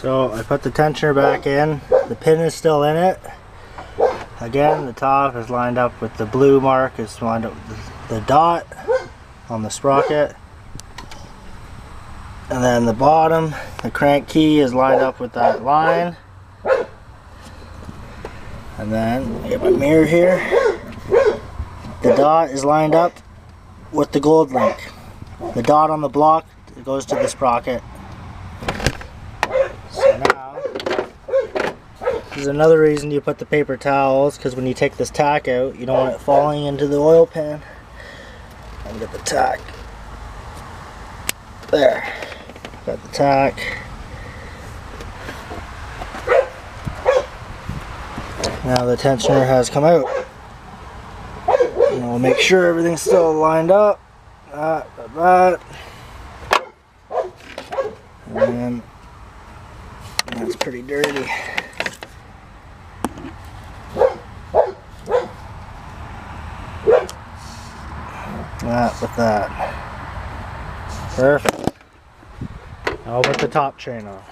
So I put the tensioner back in. The pin is still in it. Again, the top is lined up with the blue mark. It's lined up with the dot on the sprocket. And then the bottom, the crank key is lined up with that line. And then I get my mirror here. The dot is lined up with the gold link. The dot on the block goes to the sprocket. So now, this is another reason you put the paper towels, because when you take this tack out, you don't want it falling into the oil pan. And get the tack. There. Got the tack. Now the tensioner has come out. And we'll make sure everything's still lined up. That. And then that's pretty dirty. That with that. Perfect. Now I'll put the top chain on.